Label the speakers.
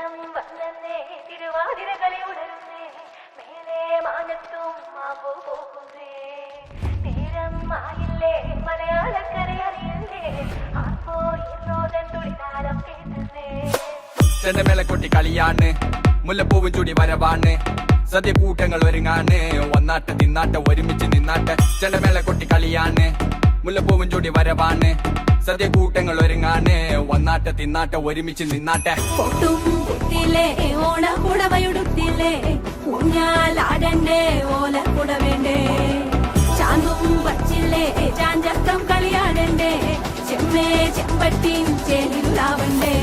Speaker 1: നേരം വന്നേ തിരുവാതിരകളി ഉണരുന്നേ മേലെ മാനത്തും മാമ്പോ പോകുന്നേ നേരം ആയില്ലേ മലയാളക്കര അറിയല്ലേ ആപ്പോ ഇന്നോദൻ തുളിതാരം കേട്ടുന്നേ
Speaker 2: ചെണ്ടമേള കൊട്ടി കളിയാണ് മുല്ലപ്പൂവും ചൂടി വരവാണ് സദ്യ കൂട്ടങ്ങൾ ഒരുങ്ങാണ് വന്നാട്ട് തിന്നാട്ട് ഒരുമിച്ച് നിന്നാട്ട് ചെണ്ടമേള കൊട്ടി കളിയാണ് മുല്ലപ്പൂവും ചൂടി വരവാണ് സദ്യ കൂട്ടങ്ങൾ ഒരുങ്ങാണ് വന്നാട്ട് തിന്നാട്ട് ഒരുമിച്ച് നിന്നാട്ടെ
Speaker 1: പൊട്ടും കുത്തിയില്ലേ ഓണ കുടവയുടുത്തില്ലേ ഊഞ്ഞാലാടണ്ടേ ഓല കുട വേണ്ടേ ചാന്തും വച്ചില്ലേ ചാഞ്ചക്കം കളിയാടണ്ടേ ചെമ്മേ ചെമ്പട്ടിൻ ചേലിലാവണ്ടേ